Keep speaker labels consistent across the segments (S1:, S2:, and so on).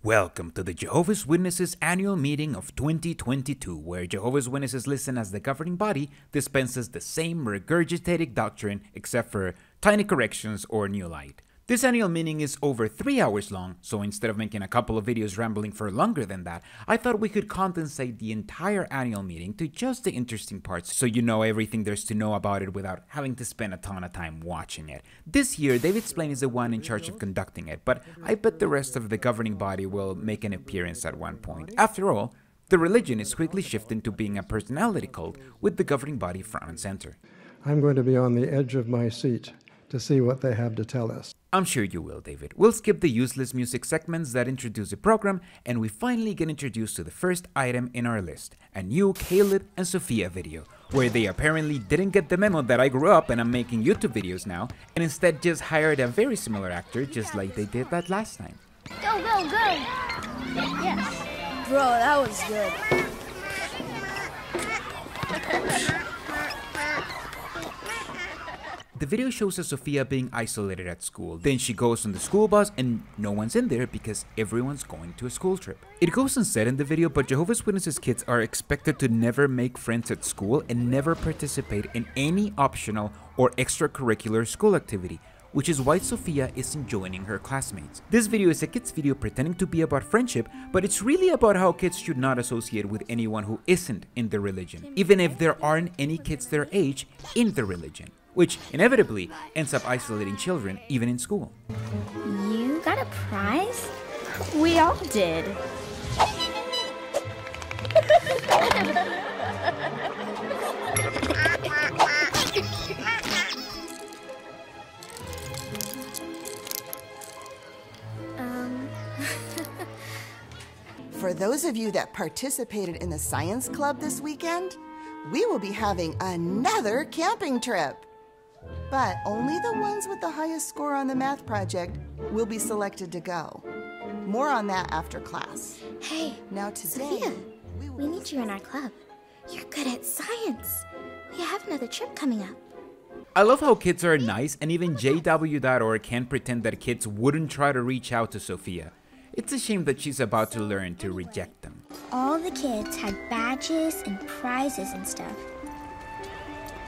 S1: Welcome to the Jehovah's Witnesses annual meeting of 2022, where Jehovah's Witnesses listen as the governing body dispenses the same regurgitated doctrine except for tiny corrections or new light. This annual meeting is over 3 hours long, so instead of making a couple of videos rambling for longer than that, I thought we could condensate the entire annual meeting to just the interesting parts so you know everything there's to know about it without having to spend a ton of time watching it. This year, David Splain is the one in charge of conducting it, but I bet the rest of the governing body will make an appearance at one point. After all, the religion is quickly shifting to being a personality cult with the governing body front and center.
S2: I'm going to be on the edge of my seat to see what they have to tell us.
S1: I'm sure you will, David. We'll skip the useless music segments that introduce the program, and we finally get introduced to the first item in our list, a new Caleb and Sophia video, where they apparently didn't get the memo that I grew up and I'm making YouTube videos now, and instead just hired a very similar actor just like they did that last time.
S3: Go, go, go! Yes. Bro, that was good.
S1: The video shows us Sophia being isolated at school. Then she goes on the school bus and no one's in there because everyone's going to a school trip. It goes unsaid in the video, but Jehovah's Witnesses kids are expected to never make friends at school and never participate in any optional or extracurricular school activity, which is why Sophia isn't joining her classmates. This video is a kids video pretending to be about friendship, but it's really about how kids should not associate with anyone who isn't in the religion, even if there aren't any kids their age in the religion, which inevitably ends up isolating children even in school.
S3: You got a prize? We all did.
S4: For those of you that participated in the science club this weekend, we will be having another camping trip. But only the ones with the highest score on the math project will be selected to go. More on that after class.
S3: Hey,
S4: now today,
S3: Sophia, we need you in our club. You're good at science. We have another trip coming up.
S1: I love how kids are nice, and even JW.org can't pretend that kids wouldn't try to reach out to Sophia. It's a shame that she's about to learn to reject them.
S3: All the kids had badges and prizes and stuff.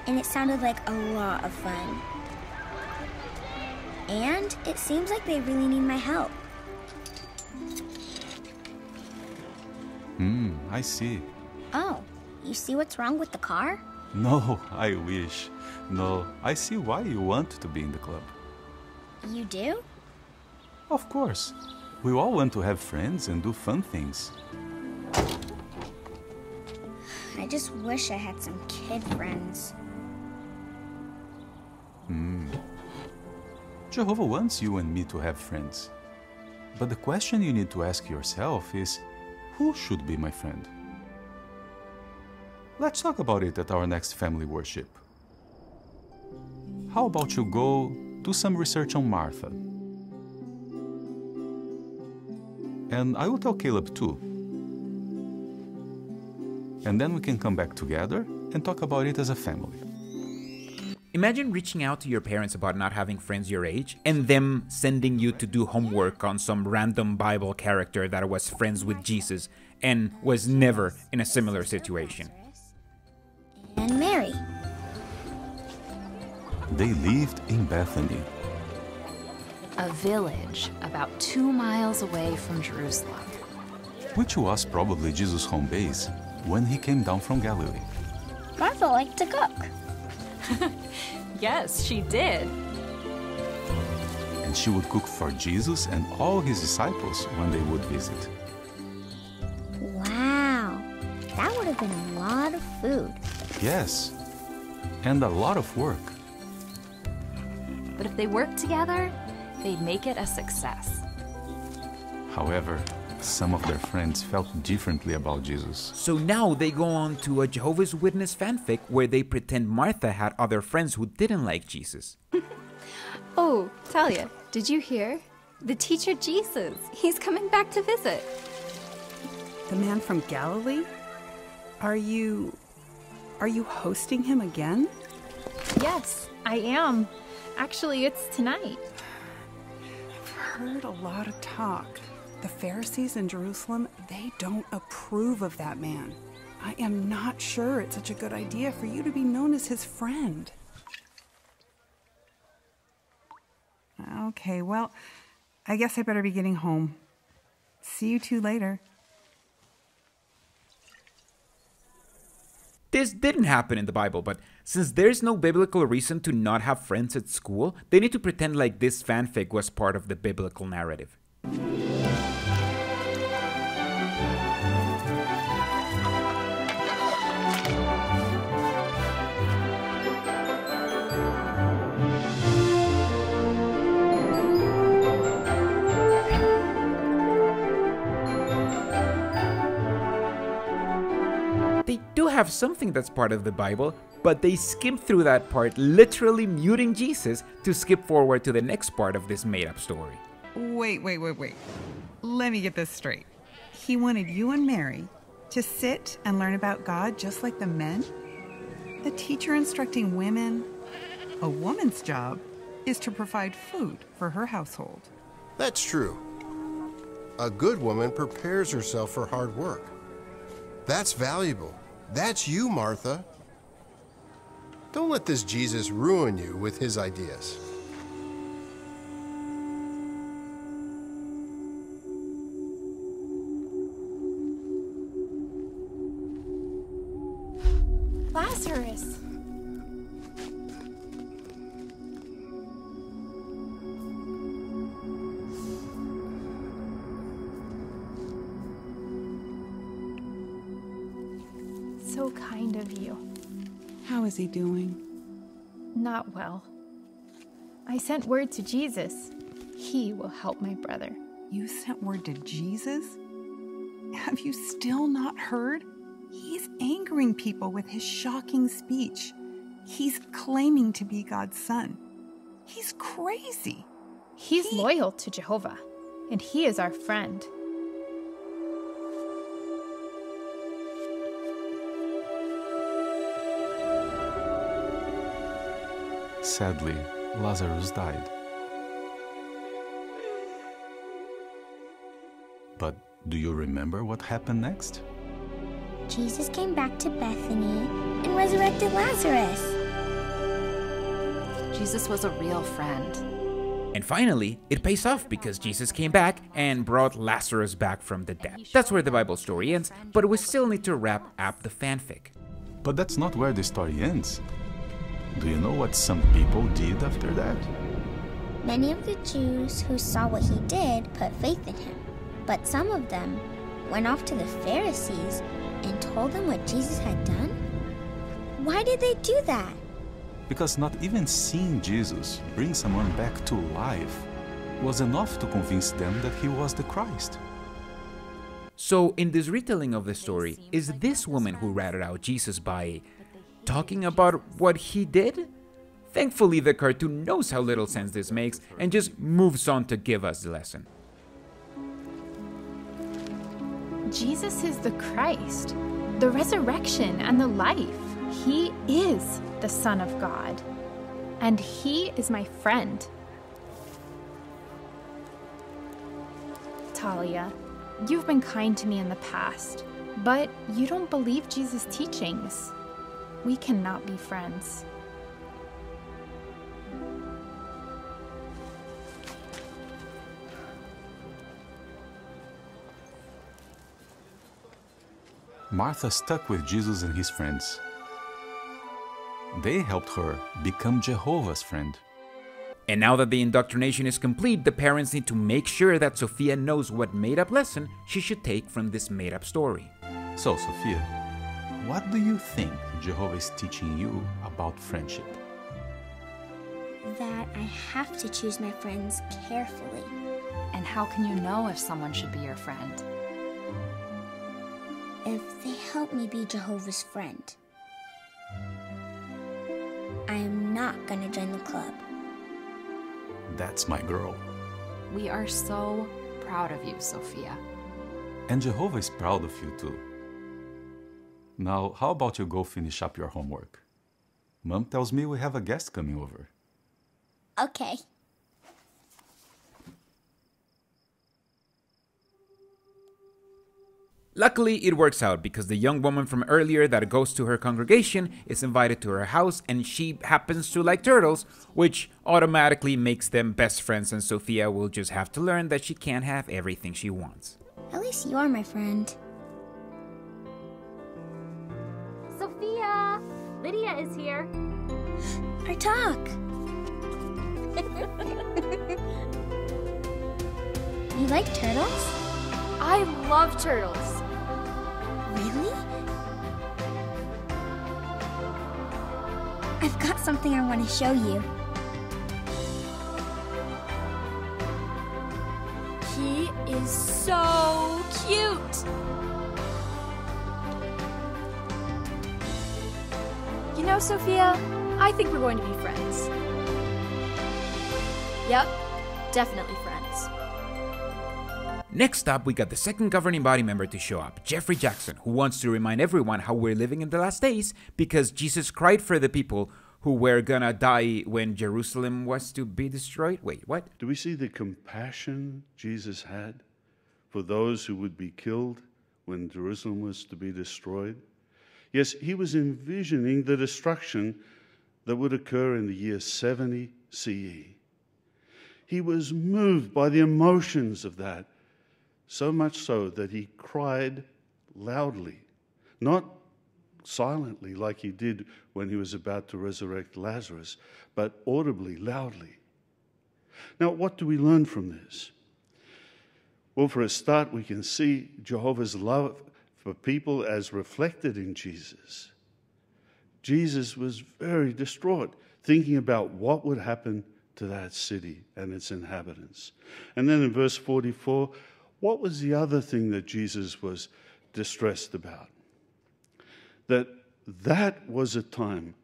S3: And it sounded like a lot of fun. And it seems like they really need my help.
S5: I see.
S3: Oh, you see what's wrong with the car?
S5: No, I wish. No, I see why you want to be in the club.
S3: You do?
S5: Of course. We all want to have friends and do fun things.
S3: I just wish I had some kid friends.
S5: Jehovah wants you and me to have friends. But the question you need to ask yourself is, who should be my friend? Let's talk about it at our next family worship. How about you go do some research on Martha? And I will tell Caleb too. And then we can come back together and talk about it as a family.
S1: Imagine reaching out to your parents about not having friends your age, and them sending you to do homework on some random Bible character that was friends with Jesus and was never in a similar situation.
S3: And Mary.
S5: They lived in Bethany,
S6: a village about 2 miles away from Jerusalem,
S5: which was probably Jesus' home base when he came down from Galilee.
S3: Martha liked to cook.
S6: Yes, she did.
S5: And she would cook for Jesus and all his disciples when they would visit.
S3: Wow, that would have been a lot of food.
S5: Yes, and a lot of work.
S6: But if they worked together, they'd make it a success.
S5: However, some of their friends felt differently about Jesus.
S1: So now they go on to a Jehovah's Witness fanfic where they pretend Martha had other friends who didn't like Jesus.
S7: Oh, Talia, did you hear? The teacher Jesus, he's coming back to visit.
S8: The man from Galilee? Are you hosting him again?
S7: Yes, I am. Actually, it's tonight.
S8: I've heard a lot of talk. The Pharisees in Jerusalem, they don't approve of that man. I am not sure it's such a good idea for you to be known as his friend. Okay, well, I guess I better be getting home. See you two later.
S1: This didn't happen in the Bible, but since there's no biblical reason to not have friends at school, they need to pretend like this fanfic was part of the biblical narrative. They do have something that's part of the Bible, but they skip through that part, literally muting Jesus to skip forward to the next part of this made-up story.
S8: Wait. Let me get this straight. He wanted you and Mary to sit and learn about God just like the men? The teacher instructing women? A woman's job is to provide food for her household.
S9: That's true. A good woman prepares herself for hard work. That's valuable. That's you, Martha. Don't let this Jesus ruin you with his ideas.
S7: Lazarus! So kind of you.
S8: How is he doing?
S7: Not well. I sent word to Jesus. He will help my brother.
S8: You sent word to Jesus? Have you still not heard? He's angering people with his shocking speech. He's claiming to be God's son. He's crazy.
S7: He's loyal to Jehovah, and he is our friend.
S5: Sadly, Lazarus died. But do you remember what happened next?
S3: Jesus came back to Bethany and resurrected Lazarus.
S6: Jesus was a real friend.
S1: And finally, it pays off because Jesus came back and brought Lazarus back from the dead. That's where the Bible story ends, but we still need to wrap up the fanfic.
S5: But that's not where the story ends. Do you know what some people did after that?
S3: Many of the Jews who saw what he did put faith in him, but some of them went off to the Pharisees and told them what Jesus had done? Why did they do that?
S5: Because not even seeing Jesus bring someone back to life was enough to convince them that he was the Christ.
S1: So in this retelling of the story, is this woman who ratted out Jesus by talking about what he did? Thankfully, the cartoon knows how little sense this makes and just moves on to give us the lesson.
S7: Jesus is the Christ, the resurrection and the life. He is the Son of God, and he is my friend. Talia, you've been kind to me in the past, but you don't believe Jesus' teachings. We cannot be friends.
S5: Martha stuck with Jesus and his friends. They helped her become Jehovah's friend.
S1: And now that the indoctrination is complete, the parents need to make sure that Sophia knows what made-up lesson she should take from this made-up story.
S5: So, Sophia, what do you think Jehovah is teaching you about friendship?
S3: That I have to choose my friends carefully.
S6: And how can you know if someone should be your friend?
S3: If they help me be Jehovah's friend. I am not gonna join the club.
S5: That's my girl.
S6: We are so proud of you, Sophia.
S5: And Jehovah is proud of you too. Now, how about you go finish up your homework? Mom tells me we have a guest coming over.
S3: Okay.
S1: Luckily, it works out because the young woman from earlier that goes to her congregation is invited to her house, and she happens to like turtles, which automatically makes them best friends, and Sophia will just have to learn that she can't have everything she wants.
S3: At least you are my friend.
S6: Sophia! Lydia is here.
S3: Our talk. You like turtles?
S6: I love turtles.
S3: Really? I've got something I want to show you.
S6: He is so cute. You know, Sophia, I think we're going to be friends. Yep, definitely friends.
S1: Next up, we got the second governing body member to show up, Geoffrey Jackson, who wants to remind everyone how we're living in the last days because Jesus cried for the people who were gonna die when Jerusalem was to be destroyed. Wait, what?
S10: Do we see the compassion Jesus had for those who would be killed when Jerusalem was to be destroyed? Yes, he was envisioning the destruction that would occur in the year 70 CE. He was moved by the emotions of that, so much so that he cried loudly, not silently like he did when he was about to resurrect Lazarus, but audibly, loudly. Now, what do we learn from this? Well, for a start, we can see Jehovah's love for people as reflected in Jesus. Jesus was very distraught, thinking about what would happen to that city and its inhabitants. And then in verse 44, what was the other thing that Jesus was distressed about? That was a time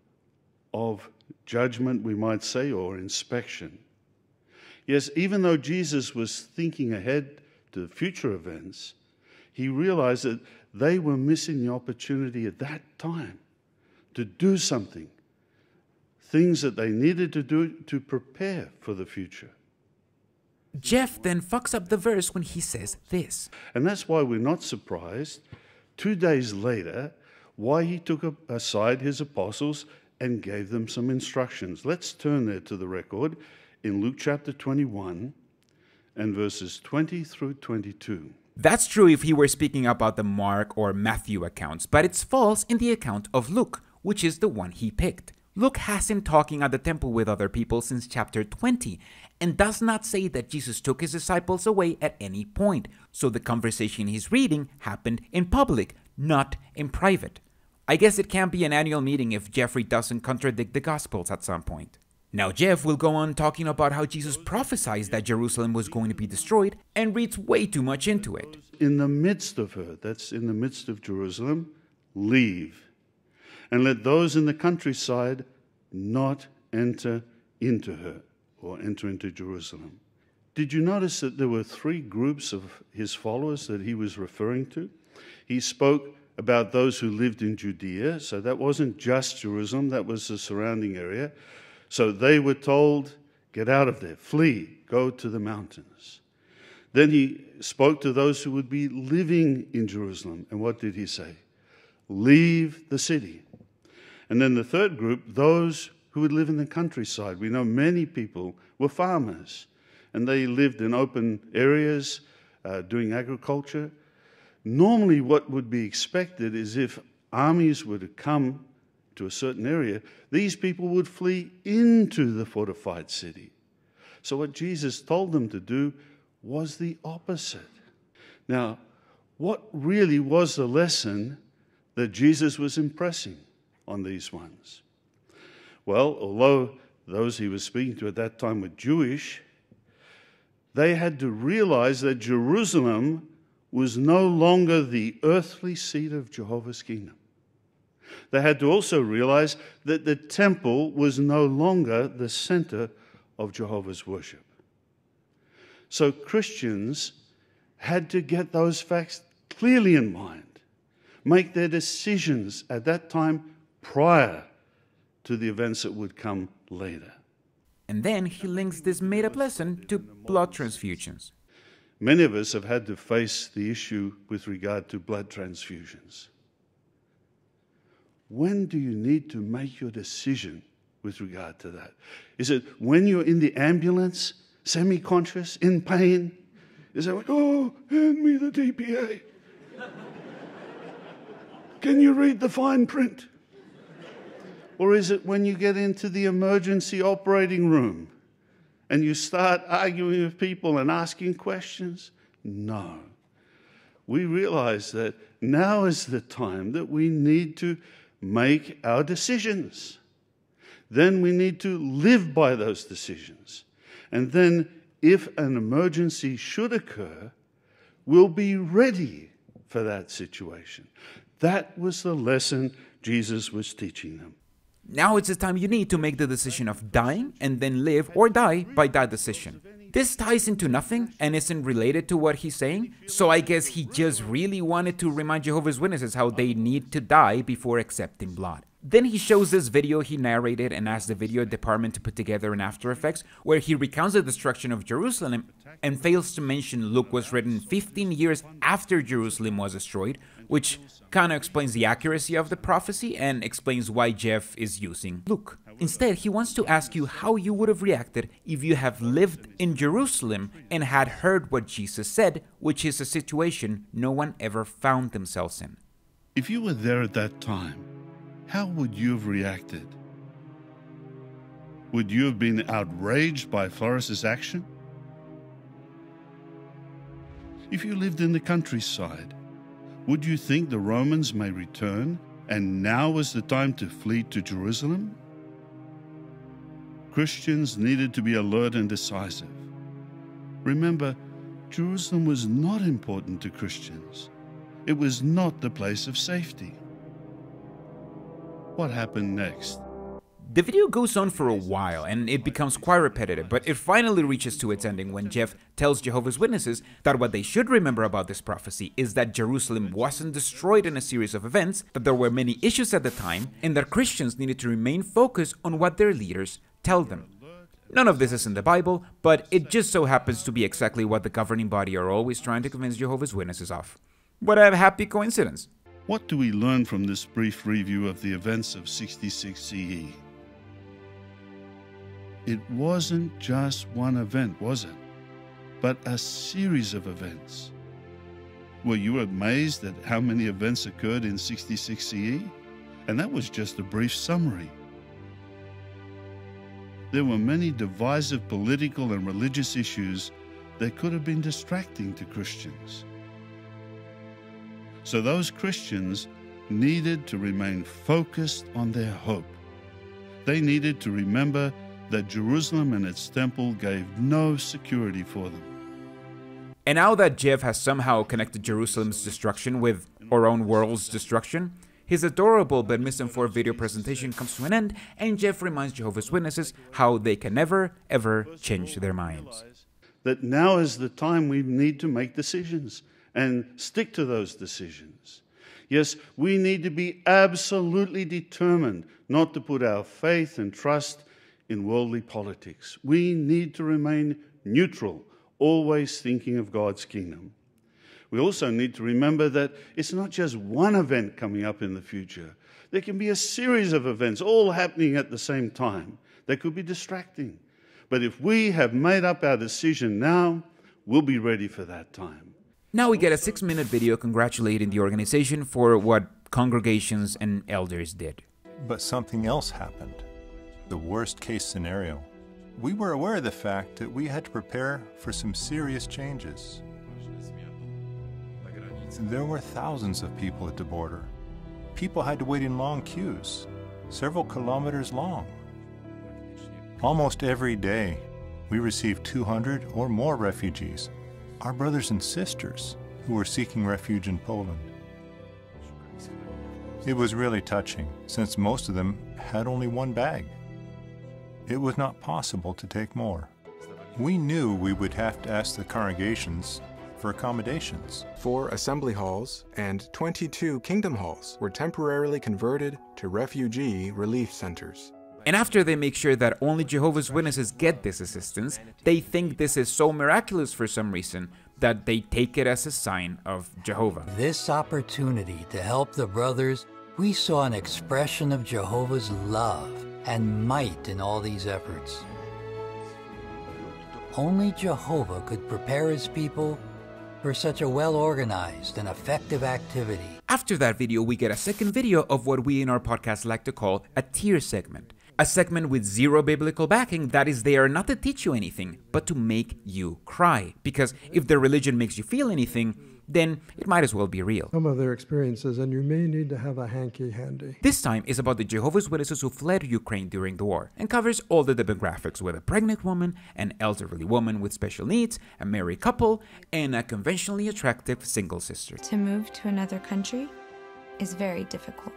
S10: of judgment, we might say, or inspection. Yes, even though Jesus was thinking ahead to future events, he realized that they were missing the opportunity at that time to do something, things that they needed to do to prepare for the future.
S1: Jeff then fucks up the verse when he says this.
S10: And that's why we're not surprised, 2 days later, why he took aside his apostles and gave them some instructions. Let's turn there to the record in Luke chapter 21 and verses 20 through 22.
S1: That's true if he were speaking about the Mark or Matthew accounts, but it's false in the account of Luke, which is the one he picked. Luke has him talking at the temple with other people since chapter 20, and does not say that Jesus took his disciples away at any point, so the conversation he's reading happened in public, not in private. I guess it can't be an annual meeting if Geoffrey doesn't contradict the Gospels at some point. Now Jeff will go on talking about how Jesus prophesied that Jerusalem was going to be destroyed and reads way too much into it.
S10: In the midst of her, that's in the midst of Jerusalem, leave. And let those in the countryside not enter into her or enter into Jerusalem. Did you notice that there were 3 groups of his followers that he was referring to? He spoke about those who lived in Judea, so that wasn't just Jerusalem, that was the surrounding area. So they were told, get out of there, flee, go to the mountains. Then he spoke to those who would be living in Jerusalem. And what did he say? Leave the city. And then the third group, those who would live in the countryside. We know many people were farmers, and they lived in open areas doing agriculture. Normally what would be expected is if armies were to come to a certain area, these people would flee into the fortified city. So what Jesus told them to do was the opposite. Now, what really was the lesson that Jesus was impressing on these ones? Well, although those he was speaking to at that time were Jewish, they had to realize that Jerusalem was no longer the earthly seat of Jehovah's kingdom. They had to also realize that the temple was no longer the center of Jehovah's worship. So Christians had to get those facts clearly in mind, make their decisions at that time prior to the events that would come later.
S1: And then he links this made-up lesson to blood transfusions.
S10: Many of us have had to face the issue with regard to blood transfusions. When do you need to make your decision with regard to that? Is it when you're in the ambulance, semi-conscious, in pain? Is it like, oh, hand me the DPA? Can you read the fine print? Or is it when you get into the emergency operating room and you start arguing with people and asking questions? No. We realize that now is the time that we need to make our decisions. Then we need to live by those decisions. And then, if an emergency should occur, we'll be ready for that situation. That was the lesson Jesus was teaching them.
S1: Now it's the time you need to make the decision of dying and then live or die by that decision. This ties into nothing and isn't related to what he's saying, so I guess he just really wanted to remind Jehovah's Witnesses how they need to die before accepting blood. Then he shows this video he narrated and asked the video department to put together in After Effects, where he recounts the destruction of Jerusalem and fails to mention Luke was written 15 years after Jerusalem was destroyed, which kind of explains the accuracy of the prophecy and explains why Jeff is using Luke. Instead, he wants to ask you how you would have reacted if you have lived in Jerusalem and had heard what Jesus said, which is a situation no one ever found themselves in.
S10: If you were there at that time, how would you have reacted? Would you have been outraged by Floris's action? If you lived in the countryside, would you think the Romans may return and now was the time to flee to Jerusalem? Christians needed to be alert and decisive. Remember, Jerusalem was not important to Christians. It was not the place of safety. What happened next?
S1: The video goes on for a while and it becomes quite repetitive, but it finally reaches to its ending when Jeff tells Jehovah's Witnesses that what they should remember about this prophecy is that Jerusalem wasn't destroyed in a series of events, that there were many issues at the time, and that Christians needed to remain focused on what their leaders tell them. None of this is in the Bible, but it just so happens to be exactly what the governing body are always trying to convince Jehovah's Witnesses of. What a happy coincidence.
S10: What do we learn from this brief review of the events of 66 CE? It wasn't just one event, was it? But a series of events. Were you amazed at how many events occurred in 66 CE? And that was just a brief summary. There were many divisive political and religious issues that could have been distracting to Christians. So those Christians needed to remain focused on their hope. They needed to remember that Jerusalem and its temple gave no security for them.
S1: And now that Jeff has somehow connected Jerusalem's destruction with our own world's destruction, his adorable but misinformed video presentation comes to an end, and Jeff reminds Jehovah's Witnesses how they can never, ever change their minds.
S10: That now is the time we need to make decisions and stick to those decisions. Yes, we need to be absolutely determined not to put our faith and trust in worldly politics. We need to remain neutral, always thinking of God's kingdom. We also need to remember that it's not just one event coming up in the future. There can be a series of events all happening at the same time that could be distracting. But if we have made up our decision now, we'll be ready for that time.
S1: Now we get a 6-minute video congratulating the organization for what congregations and elders did.
S11: But something else happened. The worst case scenario. We were aware of the fact that we had to prepare for some serious changes. There were thousands of people at the border. People had to wait in long queues, several kilometers long. Almost every day, we received 200 or more refugees, our brothers and sisters who were seeking refuge in Poland. It was really touching, since most of them had only one bag. It was not possible to take more. We knew we would have to ask the congregations for accommodations.
S12: 4 assembly halls and 22 kingdom halls were temporarily converted to refugee relief centers.
S1: And after they make sure that only Jehovah's Witnesses get this assistance, they think this is so miraculous for some reason, that they take it as a sign of Jehovah.
S13: This opportunity to help the brothers, we saw an expression of Jehovah's love and might in all these efforts. Only Jehovah could prepare his people for such a well-organized and effective activity.
S1: After that video, we get a second video of what we in our podcast like to call a tear segment. A segment with zero biblical backing that is there not to teach you anything, but to make you cry. Because if their religion makes you feel anything, then it might as well be real.
S2: Some of their experiences, and you may need to have a hanky handy.
S1: This time is about the Jehovah's Witnesses who fled Ukraine during the war, and covers all the demographics with a pregnant woman, an elderly woman with special needs, a married couple, and a conventionally attractive single sister.
S14: To move to another country is very difficult.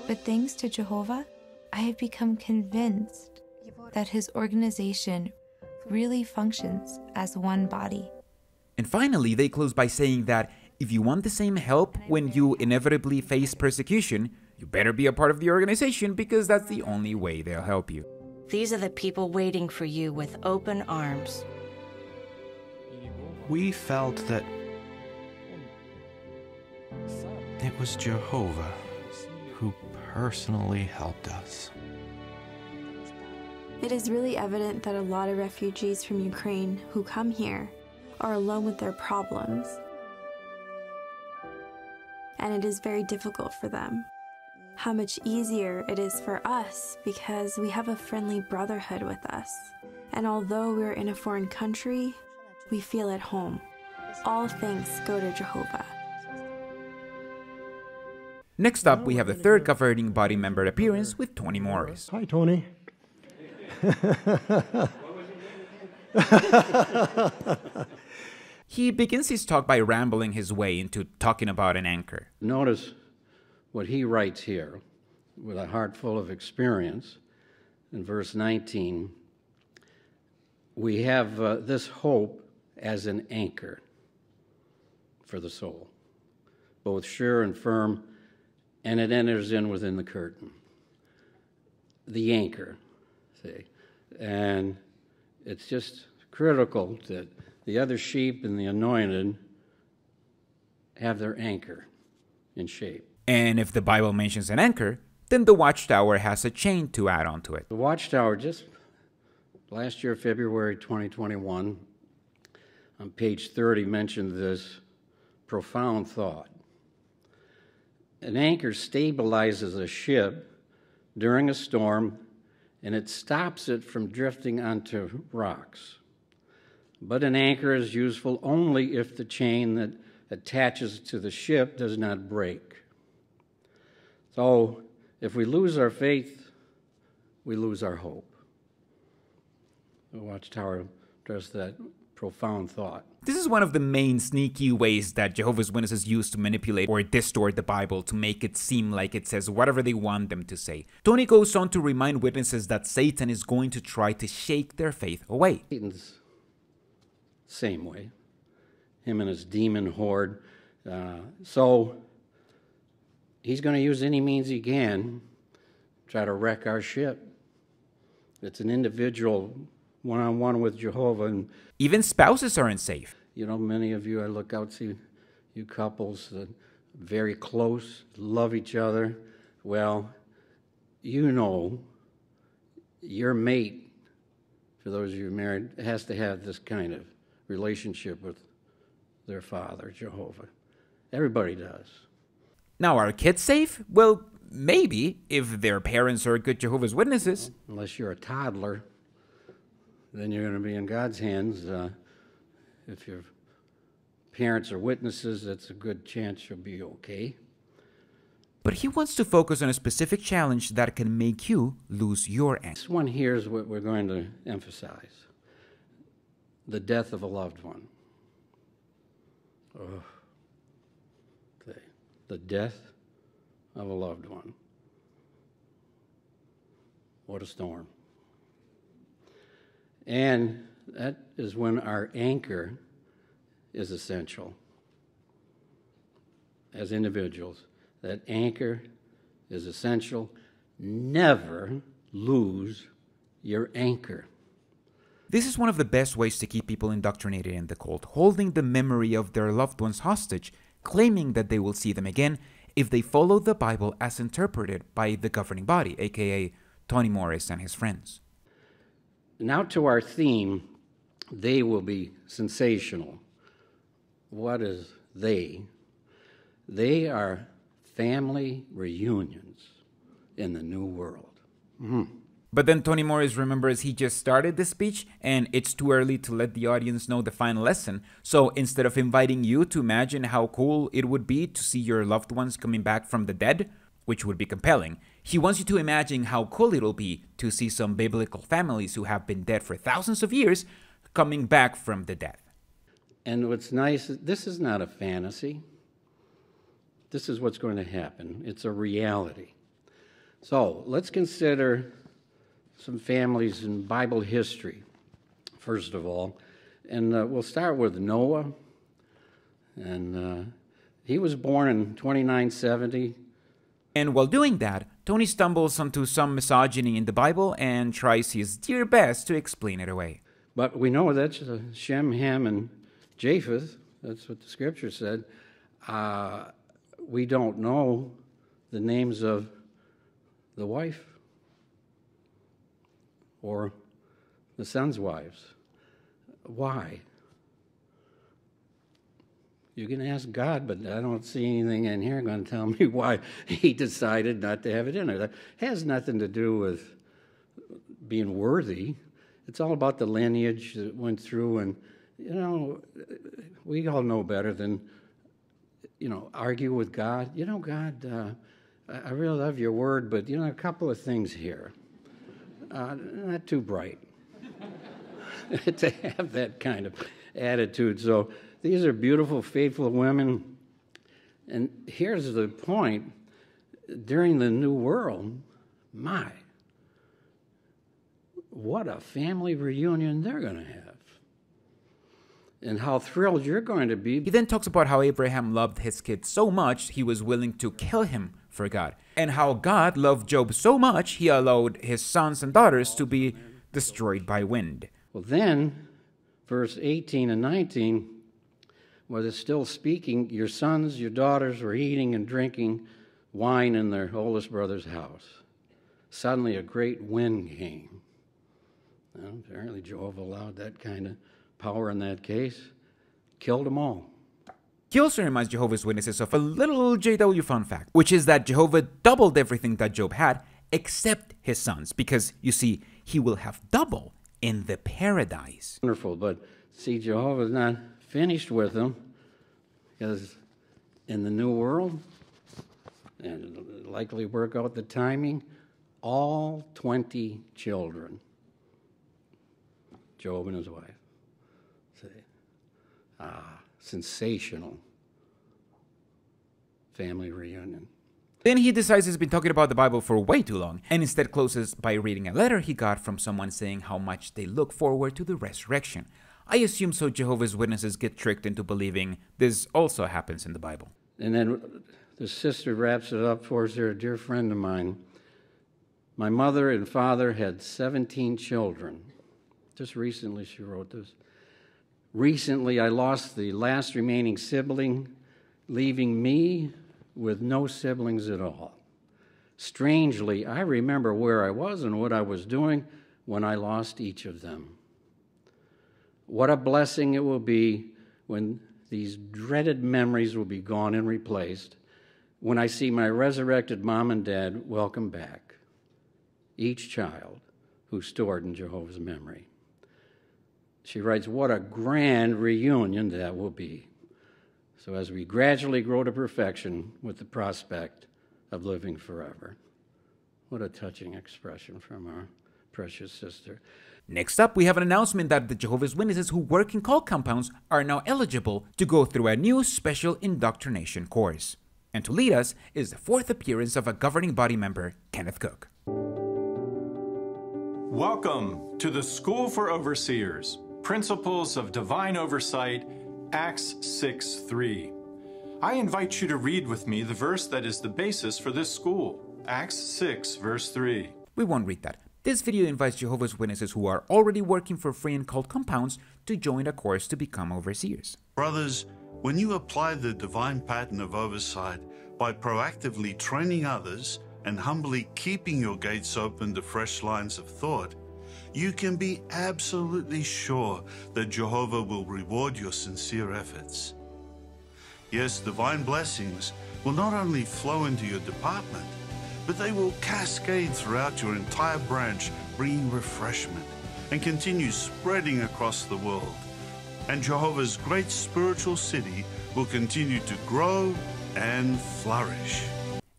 S14: But thanks to Jehovah, I have become convinced that his organization really functions as one body.
S1: And finally, they close by saying that if you want the same help when you inevitably face persecution, you better be a part of the organization because that's the only way they'll help you.
S15: These are the people waiting for you with open arms.
S16: We felt that it was Jehovah who personally helped us.
S17: It is really evident that a lot of refugees from Ukraine who come here are alone with their problems, and it is very difficult for them. How much easier it is for us because we have a friendly brotherhood with us, and although we're in a foreign country, we feel at home. All thanks go to Jehovah.
S1: Next up, we have the third governing body member appearance with Tony Morris.
S2: Hi, Tony.
S1: He begins his talk by rambling his way into talking about an anchor.
S18: Notice what he writes here with a heart full of experience. In verse 19, we have this hope as an anchor for the soul, both sure and firm, and it enters in within the curtain. The anchor, see. And it's just critical that the other sheep and the anointed have their anchor in shape.
S1: And if the Bible mentions an anchor, then the Watchtower has a chain to add onto it.
S18: The Watchtower, just last year, February 2021, on page 30, mentioned this profound thought. An anchor stabilizes a ship during a storm, and it stops it from drifting onto rocks. But an anchor is useful only if the chain that attaches to the ship does not break. So if we lose our faith, we lose our hope. The Watchtower does that profound thought.
S1: This is one of the main sneaky ways that Jehovah's Witnesses use to manipulate or distort the Bible to make it seem like it says whatever they want them to say. Tony goes on to remind witnesses that Satan is going to try to shake their faith away.
S18: Satan's same way, him and his demon horde. So he's going to use any means he can try to wreck our ship. It's an individual one-on-one with Jehovah. And
S1: even spouses aren't safe.
S18: You know, many of you, I look out, see you couples that very close, love each other. Well, you know, your mate, for those of you married, has to have this kind of relationship with their father, Jehovah. Everybody does.
S1: Now, are kids safe? Well, maybe, if their parents are good Jehovah's Witnesses.
S18: Unless you're a toddler, then you're going to be in God's hands. If your parents are witnesses, that's a good chance you'll be okay.
S1: But he wants to focus on a specific challenge that can make you lose your anchor.
S18: This one here is what we're going to emphasize. The death of a loved one. Oh. The death of a loved one. What a storm. And that is when our anchor is essential as individuals. That anchor is essential. Never lose your anchor.
S1: This is one of the best ways to keep people indoctrinated in the cult, holding the memory of their loved ones hostage, claiming that they will see them again if they follow the Bible as interpreted by the governing body, aka Tony Morris and his friends.
S18: Now to our theme, they will be sensational. What is they? They are family reunions in the New World.
S1: But then Tony Morris remembers he just started the speech and it's too early to let the audience know the final lesson. So instead of inviting you to imagine how cool it would be to see your loved ones coming back from the dead, which would be compelling, he wants you to imagine how cool it'll be to see some biblical families who have been dead for thousands of years coming back from the dead.
S18: And what's nice, this is not a fantasy. This is what's going to happen. It's a reality. So let's consider some families in Bible history, first of all. And we'll start with Noah. And he was born in 2970.
S1: And while doing that, Tony stumbles onto some misogyny in the Bible and tries his dear best to explain it away.
S18: But we know that's Shem, Ham, and Japheth. That's what the scripture said. We don't know the names of the wife or the son's wives. Why? You can ask God, but I don't see anything in here going to tell me why he decided not to have it in there. That has nothing to do with being worthy. It's all about the lineage that went through, and, you know, we all know better than, you know, argue with God. You know, God, I really love your word, but, you know, a couple of things here. Not too bright to have that kind of attitude. So these are beautiful, faithful women. And here's the point. During the New World, what a family reunion they're going to have. And how thrilled you're going to be.
S1: He then talks about how Abraham loved his kid so much he was willing to kill him for God. And how God loved Job so much he allowed his sons and daughters to be destroyed by wind.
S18: Well, then, verse 18 and 19, where they're still speaking, your sons, your daughters were eating and drinking wine in their oldest brother's house. Suddenly a great wind came. Well, apparently Jehovah allowed that kind of power in that case. Killed them all.
S1: He also reminds Jehovah's Witnesses of a little JW fun fact, which is that Jehovah doubled everything that Job had except his sons, because, you see, he will have double in the paradise.
S18: Wonderful, but see, Jehovah's not finished with them, because in the New World, and it'll likely work out the timing, all 20 children, Job and his wife. Sensational family reunion.
S1: Then he decides he's been talking about the Bible for way too long, and instead closes by reading a letter he got from someone saying how much they look forward to the resurrection. I assume so Jehovah's Witnesses get tricked into believing this also happens in the Bible.
S18: And then the sister wraps it up for us. They're a dear friend of mine. My mother and father had 17 children. Just recently she wrote this. Recently, I lost the last remaining sibling, leaving me with no siblings at all. Strangely, I remember where I was and what I was doing when I lost each of them. What a blessing it will be when these dreaded memories will be gone and replaced, when I see my resurrected mom and dad welcome back each child who's stored in Jehovah's memory. She writes, what a grand reunion that will be. So as we gradually grow to perfection with the prospect of living forever. What a touching expression from our precious sister.
S1: Next up, we have an announcement that the Jehovah's Witnesses who work in cult compounds are now eligible to go through a new special indoctrination course. And to lead us is the fourth appearance of a governing body member, Kenneth Cook.
S11: Welcome to the School for Overseers. Principles of Divine Oversight, Acts 6:3. I invite you to read with me the verse that is the basis for this school, Acts 6, verse 3.
S1: We won't read that, This video invites Jehovah's Witnesses who are already working for free in cult compounds to join a course to become overseers.
S10: Brothers, when you apply the divine pattern of oversight by proactively training others and humbly keeping your gates open to fresh lines of thought, you can be absolutely sure that Jehovah will reward your sincere efforts. Yes, divine blessings will not only flow into your department, but they will cascade throughout your entire branch, bringing refreshment and continue spreading across the world. And Jehovah's great spiritual city will continue to grow and flourish.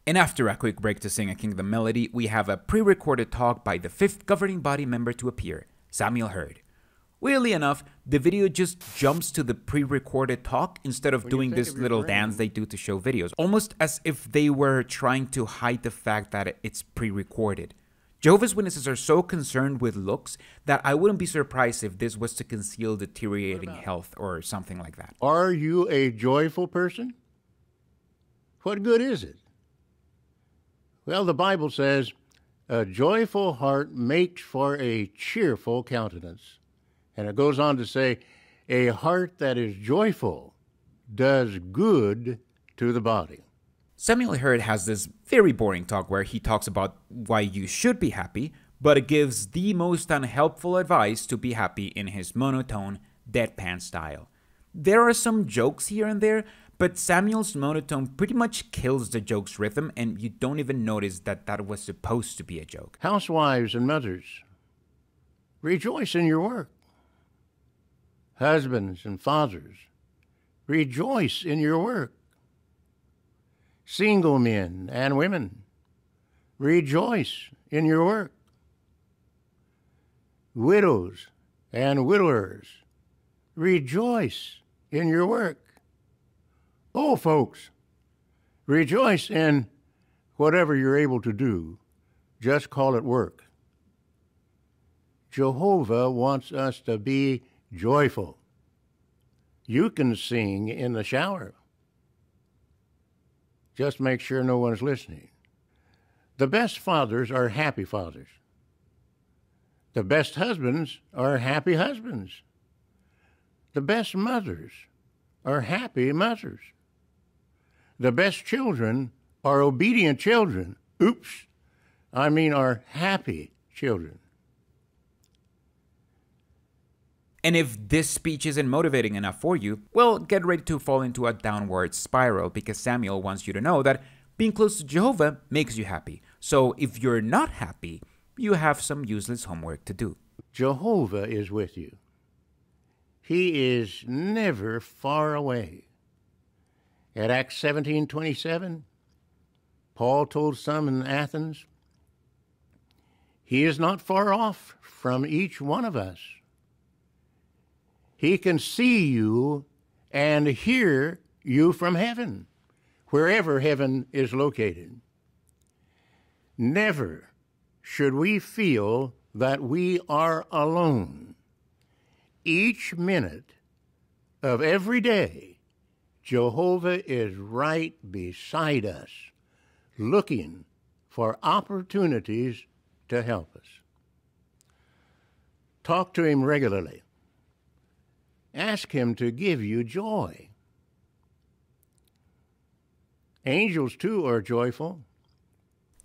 S1: And after a quick break to sing a kingdom melody, we have a pre-recorded talk by the 5th governing body member to appear, Samuel Hurd. Weirdly enough, the video just jumps to the pre-recorded talk instead of doing this little dance they do to show videos, almost as if they were trying to hide the fact that it's pre-recorded. Jehovah's Witnesses are so concerned with looks that I wouldn't be surprised if this was to conceal deteriorating health or something like that.
S19: Are you a joyful person? What good is it? Well, the Bible says, a joyful heart makes for a cheerful countenance. And it goes on to say, a heart that is joyful does good to the body.
S1: Samuel Hurd has this very boring talk where he talks about why you should be happy, but it gives the most unhelpful advice to be happy in his monotone, deadpan style. There are some jokes here and there, but Samuel's monotone pretty much kills the joke's rhythm, and you don't even notice that that was supposed to be a joke.
S19: Housewives and mothers, rejoice in your work. Husbands and fathers, rejoice in your work. Single men and women, rejoice in your work. Widows and widowers, rejoice in your work. Old folks, rejoice in whatever you're able to do. Just call it work. Jehovah wants us to be joyful. You can sing in the shower. Just make sure no one's listening. The best fathers are happy fathers. The best husbands are happy husbands. The best mothers are happy mothers. The best children are obedient children. Are happy children.
S1: And if this speech isn't motivating enough for you, well, get ready to fall into a downward spiral, because Samuel wants you to know that being close to Jehovah makes you happy. So if you're not happy, you have some useless homework to do.
S19: Jehovah is with you. He is never far away. At Acts 17:27, Paul told some in Athens, he is not far off from each one of us. He can see you and hear you from heaven, wherever heaven is located. Never should we feel that we are alone. Each minute of every day, Jehovah is right beside us, looking for opportunities to help us. Talk to him regularly. Ask him to give you joy. Angels, too, are joyful.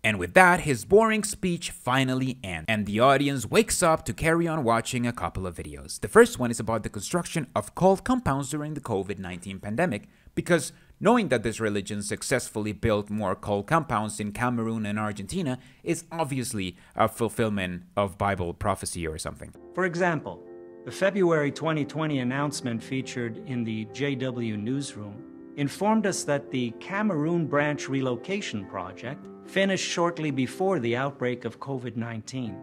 S1: And with that, his boring speech finally ends, and the audience wakes up to carry on watching a couple of videos. The first one is about the construction of cult compounds during the COVID-19 pandemic, because knowing that this religion successfully built more cult compounds in Cameroon and Argentina is obviously a fulfillment of Bible prophecy or something.
S20: For example, the February 2020 announcement featured in the ExJW newsroom informed us that the Cameroon branch relocation project finished shortly before the outbreak of COVID-19.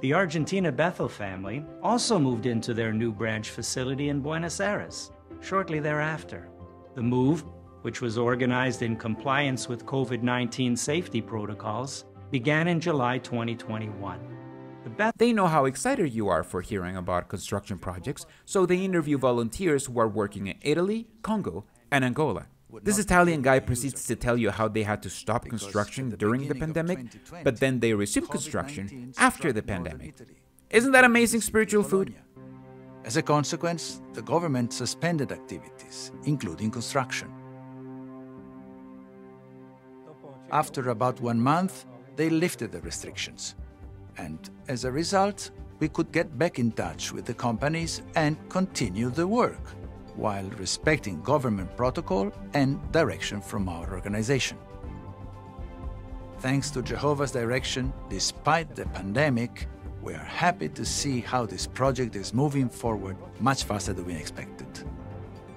S20: The Argentina Bethel family also moved into their new branch facility in Buenos Aires shortly thereafter. The move, which was organized in compliance with COVID-19 safety protocols, began in July 2021.
S1: They know how excited you are for hearing about construction projects, so they interview volunteers who are working in Italy, Congo, and Angola. This Italian guy proceeds to tell you how they had to stop construction during the pandemic, but then they resumed construction after the pandemic. Isn't that amazing spiritual food?
S21: As a consequence, the government suspended activities, including construction. After about 1 month, they lifted the restrictions. And as a result, we could get back in touch with the companies and continue the work, while respecting government protocol and direction from our organization. Thanks to Jehovah's direction, despite the pandemic, we are happy to see how this project is moving forward much faster than we expected.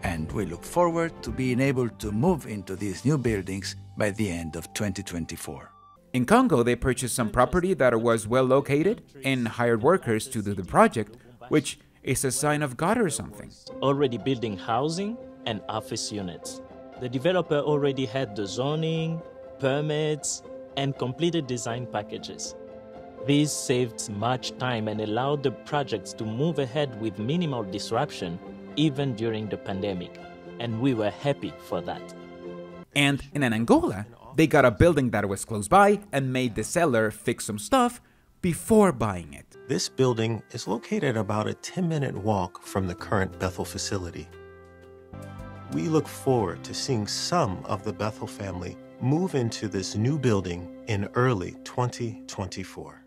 S21: And we look forward to being able to move into these new buildings by the end of 2024.
S1: In Congo, they purchased some property that was well located and hired workers to do the project, which is a sign of God or something.
S22: Already building housing and office units. The developer already had the zoning, permits, and completed design packages. This saved much time and allowed the projects to move ahead with minimal disruption, even during the pandemic. And we were happy for that.
S1: And in Angola, they got a building that was close by and made the seller fix some stuff before buying it.
S23: This building is located about a 10-minute walk from the current Bethel facility. We look forward to seeing some of the Bethel family move into this new building in early 2024.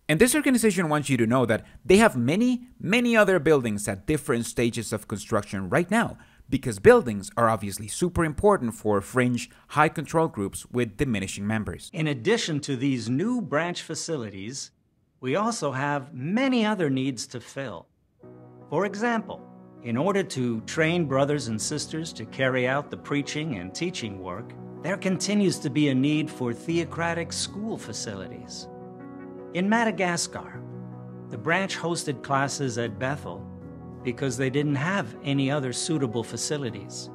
S1: And this organization wants you to know that they have many other buildings at different stages of construction right now, because buildings are obviously super important for fringe, high-control groups with diminishing members.
S20: In addition to these new branch facilities, we also have many other needs to fill. For example, in order to train brothers and sisters to carry out the preaching and teaching work, there continues to be a need for theocratic school facilities. In Madagascar, the branch hosted classes at Bethel because they didn't have any other suitable facilities.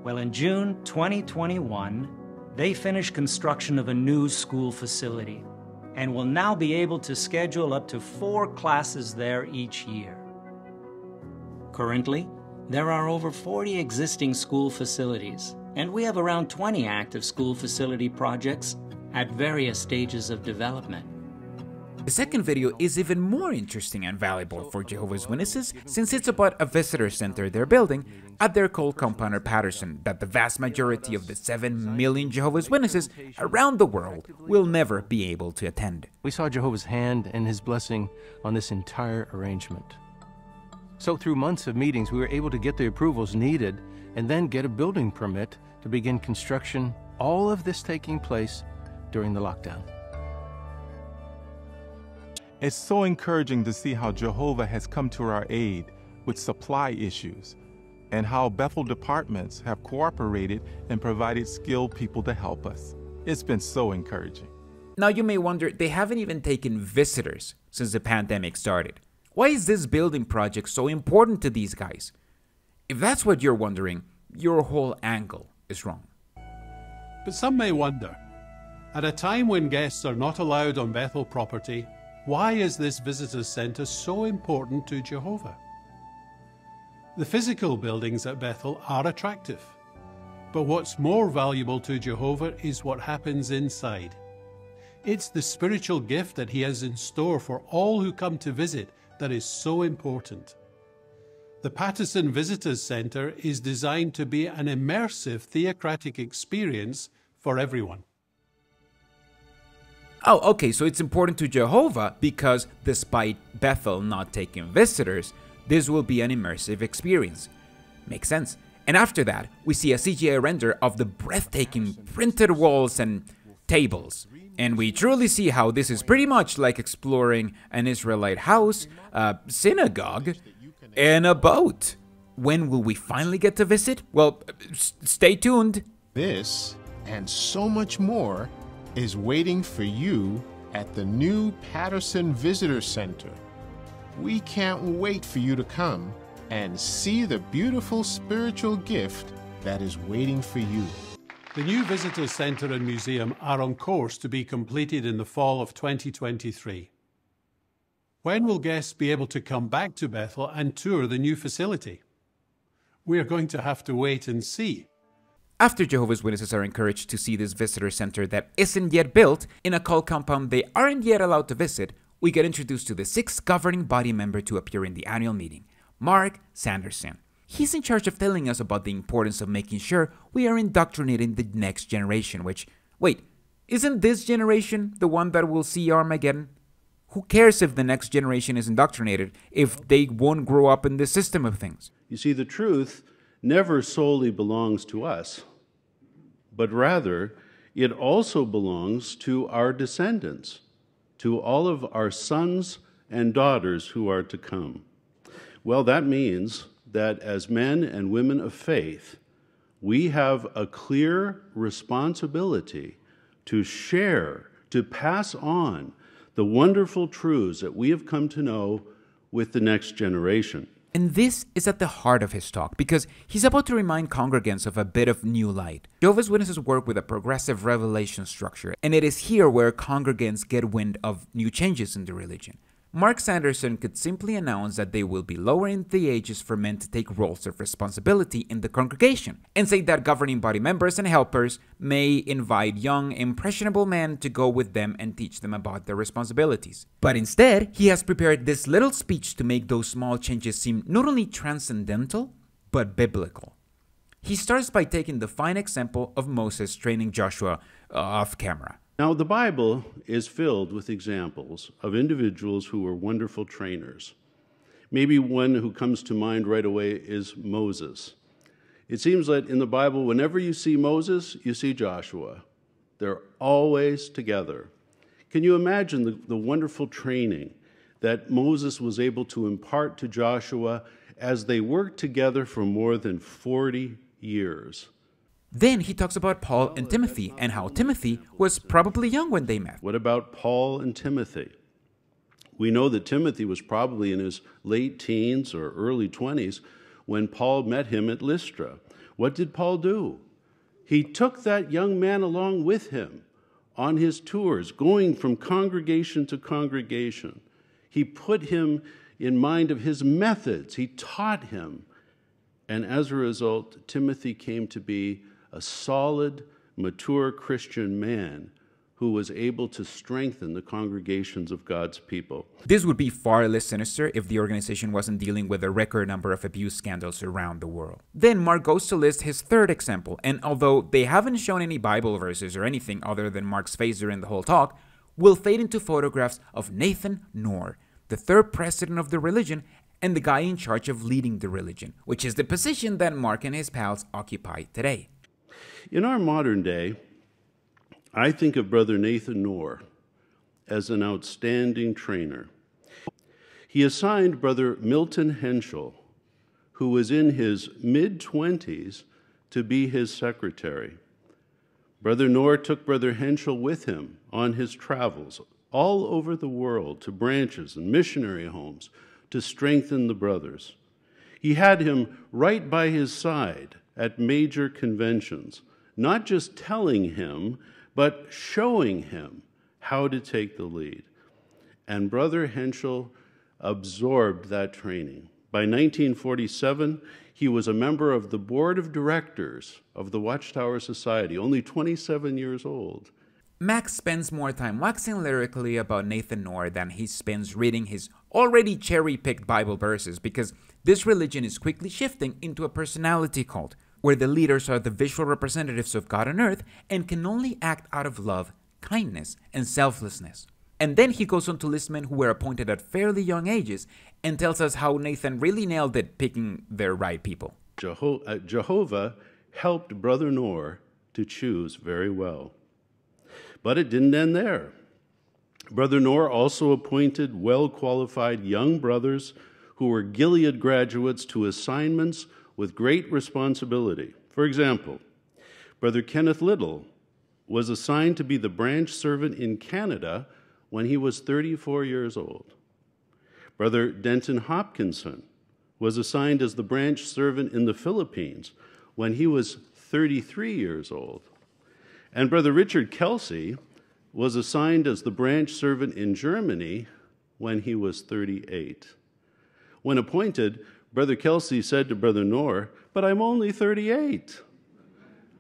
S20: Well, in June 2021, they finished construction of a new school facility and will now be able to schedule up to 4 classes there each year. Currently, there are over 40 existing school facilities, and we have around 20 active school facility projects at various stages of development.
S1: The second video is even more interesting and valuable for Jehovah's Witnesses, since it's about a visitor center they're building at their coal compounder Patterson that the vast majority of the 7 million Jehovah's Witnesses around the world will never be able to attend.
S24: We saw Jehovah's hand and his blessing on this entire arrangement. So through months of meetings, we were able to get the approvals needed and then get a building permit to begin construction, all of this taking place during the lockdown.
S11: It's so encouraging to see how Jehovah has come to our aid with supply issues, and how Bethel departments have cooperated and provided skilled people to help us. It's been so encouraging.
S1: Now you may wonder, they haven't even taken visitors since the pandemic started. Why is this building project so important to these guys? If that's what you're wondering, your whole angle is wrong.
S25: But some may wonder, at a time when guests are not allowed on Bethel property, why is this visitor center so important to Jehovah? The physical buildings at Bethel are attractive, but what's more valuable to Jehovah is what happens inside. It's the spiritual gift that he has in store for all who come to visit that is so important. The Patterson Visitors Center is designed to be an immersive theocratic experience for everyone.
S1: Oh, okay, so it's important to Jehovah because despite Bethel not taking visitors, this will be an immersive experience. Makes sense. And after that, we see a CGI render of the breathtaking printed walls and tables. And we truly see how this is pretty much like exploring an Israelite house, a synagogue, and a boat. When will we finally get to visit? Well, stay tuned.
S26: This and so much more is waiting for you at the new Patterson Visitor Center. We can't wait for you to come and see the beautiful spiritual gift that is waiting for you.
S25: The new Visitor Center and Museum are on course to be completed in the fall of 2023. When will guests be able to come back to Bethel and tour the new facility? We are going to have to wait and see.
S1: After Jehovah's Witnesses are encouraged to see this visitor center that isn't yet built in a cult compound they aren't yet allowed to visit, we get introduced to the sixth governing body member to appear in the annual meeting, Mark Sanderson. He's in charge of telling us about the importance of making sure we are indoctrinating the next generation, which, wait, isn't this generation the one that will see Armageddon? Who cares if the next generation is indoctrinated if they won't grow up in this system of things?
S10: You see, the truth never solely belongs to us, but rather it also belongs to our descendants, to all of our sons and daughters who are to come. Well, that means that as men and women of faith, we have a clear responsibility to share, to pass on the wonderful truths that we have come to know with the next generation.
S1: And this is at the heart of his talk, because he's about to remind congregants of a bit of new light. Jehovah's Witnesses work with a progressive revelation structure, and it is here where congregants get wind of new changes in the religion. Mark Sanderson could simply announce that they will be lowering the ages for men to take roles of responsibility in the congregation, and say that governing body members and helpers may invite young, impressionable men to go with them and teach them about their responsibilities. But instead, he has prepared this little speech to make those small changes seem not only transcendental, but biblical. He starts by taking the fine example of Moses training Joshua off camera.
S10: Now, the Bible is filled with examples of individuals who were wonderful trainers. Maybe one who comes to mind right away is Moses. It seems that in the Bible, whenever you see Moses, you see Joshua. They're always together. Can you imagine the wonderful training that Moses was able to impart to Joshua as they worked together for more than 40 years?
S1: Then he talks about Paul and Timothy and how Timothy was probably young when they met.
S10: What about Paul and Timothy? We know that Timothy was probably in his late teens or early 20s when Paul met him at Lystra. What did Paul do? He took that young man along with him on his tours, going from congregation to congregation. He put him in mind of his methods. He taught him. And as a result, Timothy came to be a solid, mature Christian man who was able to strengthen the congregations of God's people.
S1: This would be far less sinister if the organization wasn't dealing with a record number of abuse scandals around the world. Then Mark goes to list his third example, and although they haven't shown any Bible verses or anything other than Mark's face during the whole talk, we'll fade into photographs of Nathan Knorr, the third president of the religion and the guy in charge of leading the religion, which is the position that Mark and his pals occupy today.
S10: In our modern day, I think of Brother Nathan Knorr as an outstanding trainer. He assigned Brother Milton Henschel, who was in his mid-20s, to be his secretary. Brother Knorr took Brother Henschel with him on his travels all over the world to branches and missionary homes to strengthen the brothers. He had him right by his side at major conventions, not just telling him, but showing him how to take the lead. And Brother Henschel absorbed that training. By 1947, he was a member of the board of directors of the Watchtower Society, only 27 years old.
S1: Max spends more time waxing lyrically about Nathan Knorr than he spends reading his already cherry-picked Bible verses, because this religion is quickly shifting into a personality cult, where the leaders are the visual representatives of God on earth and can only act out of love, kindness, and selflessness. And then he goes on to list men who were appointed at fairly young ages and tells us how Nathan really nailed it picking their right people.
S10: Jehovah helped Brother Knorr to choose very well. But it didn't end there. Brother Knorr also appointed well-qualified young brothers who were Gilead graduates to assignments with great responsibility. For example, Brother Kenneth Little was assigned to be the branch servant in Canada when he was 34 years old. Brother Denton Hopkinson was assigned as the branch servant in the Philippines when he was 33 years old. And Brother Richard Kelsey was assigned as the branch servant in Germany when he was 38. When appointed, Brother Kelsey said to Brother Knorr, "But I'm only 38."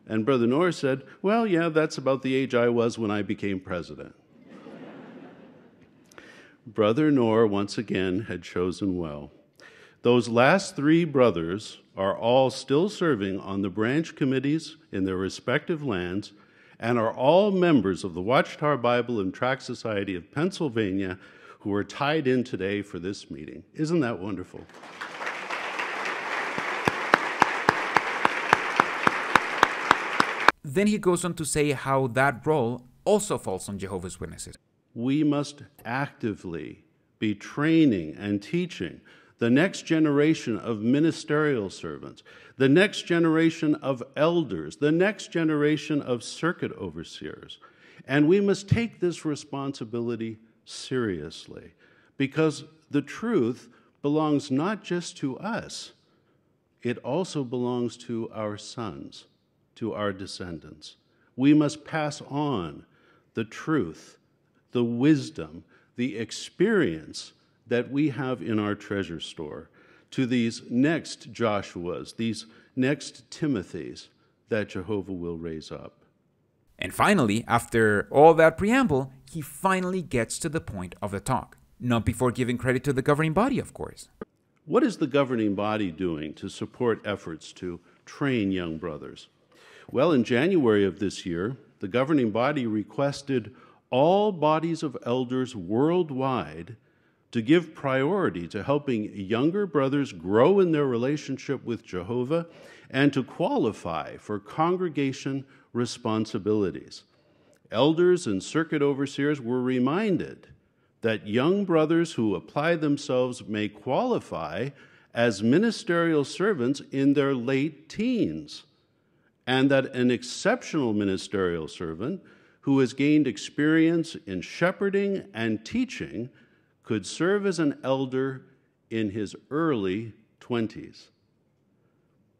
S10: And Brother Noor said, well, yeah, that's about the age I was when I became president. Brother Noor, once again, had chosen well. Those last three brothers are all still serving on the branch committees in their respective lands and are all members of the Watchtower Bible and Tract Society of Pennsylvania who are tied in today for this meeting. Isn't that wonderful?
S1: Then he goes on to say how that role also falls on Jehovah's Witnesses.
S10: We must actively be training and teaching the next generation of ministerial servants, the next generation of elders, the next generation of circuit overseers. And we must take this responsibility seriously, because the truth belongs not just to us, it also belongs to our sons, to our descendants. We must pass on the truth, the wisdom, the experience that we have in our treasure store to these next Joshuas, these next Timothys that Jehovah will raise up.
S1: And finally, after all that preamble, he finally gets to the point of the talk. Not before giving credit to the governing body, of course.
S10: What is the governing body doing to support efforts to train young brothers? Well, in January of this year, the governing body requested all bodies of elders worldwide to give priority to helping younger brothers grow in their relationship with Jehovah and to qualify for congregation responsibilities. Elders and circuit overseers were reminded that young brothers who apply themselves may qualify as ministerial servants in their late teens, and that an exceptional ministerial servant who has gained experience in shepherding and teaching could serve as an elder in his early 20s.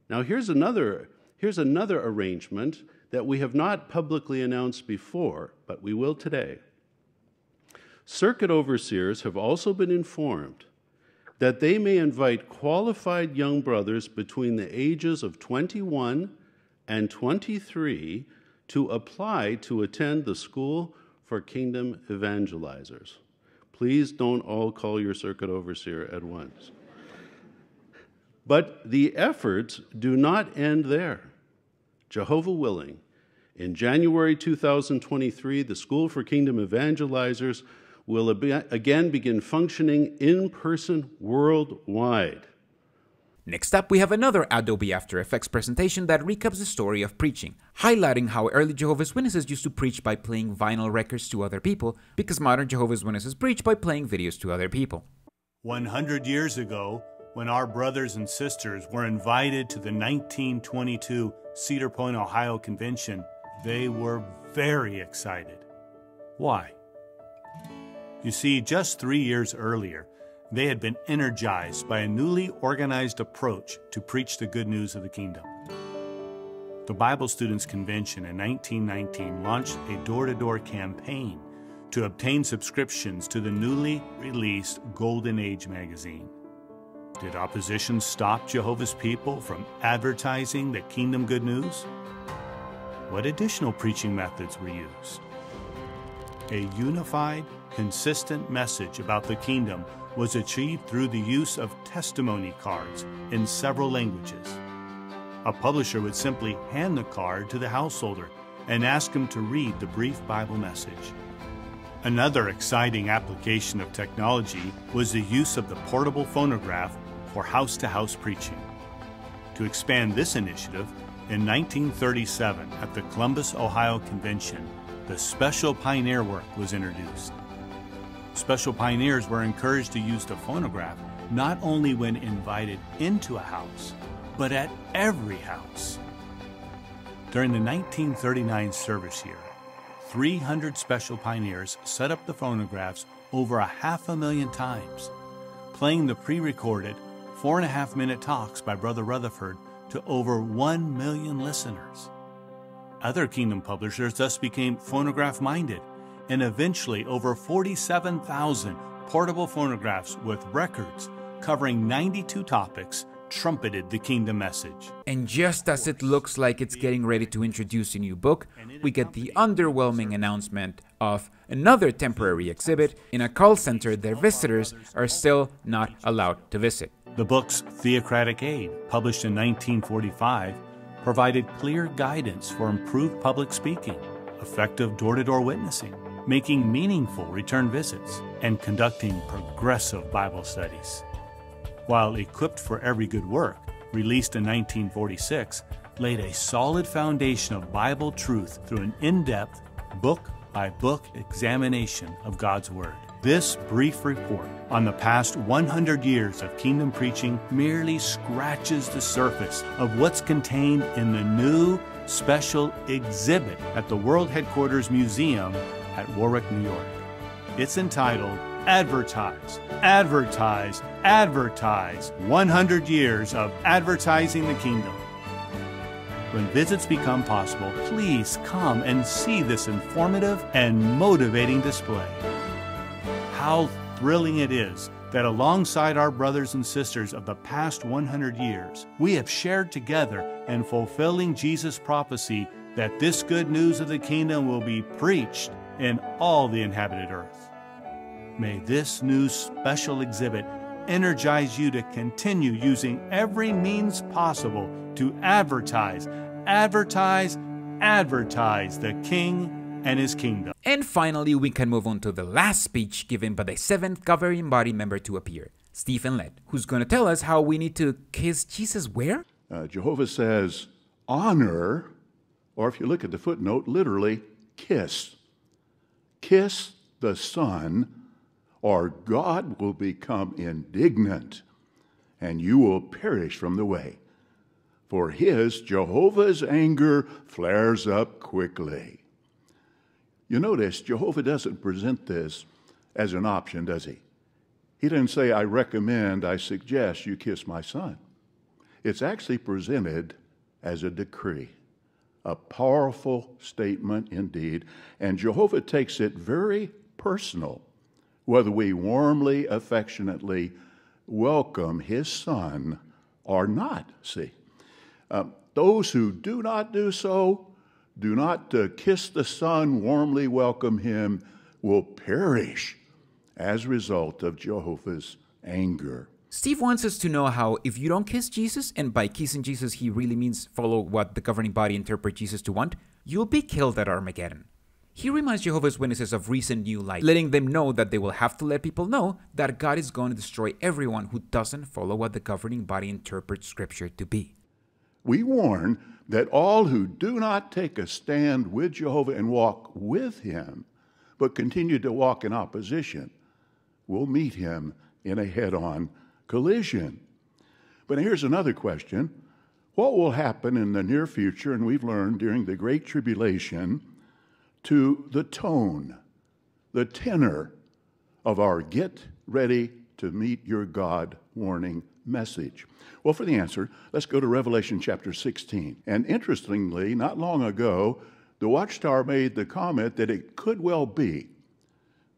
S10: Now here's another arrangement that we have not publicly announced before, but we will today. Circuit overseers have also been informed that they may invite qualified young brothers between the ages of 21 and 23 to apply to attend the School for Kingdom Evangelizers. Please don't all call your circuit overseer at once. But the efforts do not end there. Jehovah willing, in January 2023, the School for Kingdom Evangelizers will again begin functioning in person worldwide.
S1: Next up, we have another Adobe After Effects presentation that recaps the story of preaching, highlighting how early Jehovah's Witnesses used to preach by playing vinyl records to other people, because modern Jehovah's Witnesses preach by playing videos to other people.
S11: 100 years ago, when our brothers and sisters were invited to the 1922 Cedar Point, Ohio convention, they were very excited. Why? You see, just 3 years earlier, they had been energized by a newly organized approach to preach the good news of the kingdom. The Bible Students Convention in 1919 launched a door-to-door campaign to obtain subscriptions to the newly released Golden Age magazine. Did opposition stop Jehovah's people from advertising the kingdom good news? What additional preaching methods were used? A unified, consistent message about the kingdom was achieved through the use of testimony cards in several languages. A publisher would simply hand the card to the householder and ask him to read the brief Bible message. Another exciting application of technology was the use of the portable phonograph for house-to-house preaching. To expand this initiative, in 1937 at the Columbus, Ohio Convention, the Special Pioneer Work was introduced. Special pioneers were encouraged to use the phonograph not only when invited into a house, but at every house. During the 1939 service year, 300 special pioneers set up the phonographs over 500,000 times, playing the pre-recorded 4.5-minute talks by Brother Rutherford to over 1 million listeners. Other kingdom publishers thus became phonograph-minded, and eventually over 47,000 portable phonographs with records covering 92 topics
S3: trumpeted the kingdom message.
S1: And just as it looks like it's getting ready to introduce a new book, we get the underwhelming announcement of another temporary exhibit in a call center their visitors are still not allowed to visit.
S3: The book's Theocratic Aid, published in 1945, provided clear guidance for improved public speaking, effective door-to-door witnessing, making meaningful return visits, and conducting progressive Bible studies. While Equipped for Every Good Work, released in 1946, laid a solid foundation of Bible truth through an in-depth, book-by-book examination of God's Word. This brief report on the past 100 years of kingdom preaching merely scratches the surface of what's contained in the new special exhibit at the World Headquarters Museum at Warwick, New York. It's entitled Advertise, Advertise, Advertise, 100 Years of Advertising the Kingdom. When visits become possible, please come and see this informative and motivating display. How thrilling it is that alongside our brothers and sisters of the past 100 years, we have shared together in fulfilling Jesus' prophecy that this good news of the kingdom will be preached in all the inhabited earth. May this new special exhibit energize you to continue using every means possible to advertise, advertise, advertise the King and His kingdom.
S1: And finally, we can move on to the last speech given by the 7th governing body member to appear, Stephen Lett, who's going to tell us how we need to kiss Jesus where?
S10: Jehovah says, honor, or if you look at the footnote, literally, kiss. Kiss the Son, or God will become indignant, and you will perish from the way. For Jehovah's anger flares up quickly. You notice Jehovah doesn't present this as an option, does he? He didn't say, I recommend, I suggest you kiss my son. It's actually presented as a decree, a powerful statement indeed, and Jehovah takes it very personal, whether we warmly, affectionately welcome his son or not, see. Those who do not do so, do not kiss the Son, warmly welcome him, will perish as a result of Jehovah's anger.
S1: Steve wants us to know how if you don't kiss Jesus, and by kissing Jesus he really means follow what the governing body interpret Jesus to want, you'll be killed at Armageddon. He reminds Jehovah's Witnesses of recent new light, letting them know that they will have to let people know that God is going to destroy everyone who doesn't follow what the governing body interprets Scripture to be.
S10: We warn that all who do not take a stand with Jehovah and walk with him, but continue to walk in opposition, will meet him in a head-on collision. But here's another question. What will happen in the near future, and we've learned during the Great Tribulation, to the tone, the tenor of our get ready to meet your God warning message? Well, for the answer, let's go to Revelation chapter 16. And interestingly, not long ago, the Watchtower made the comment that it could well be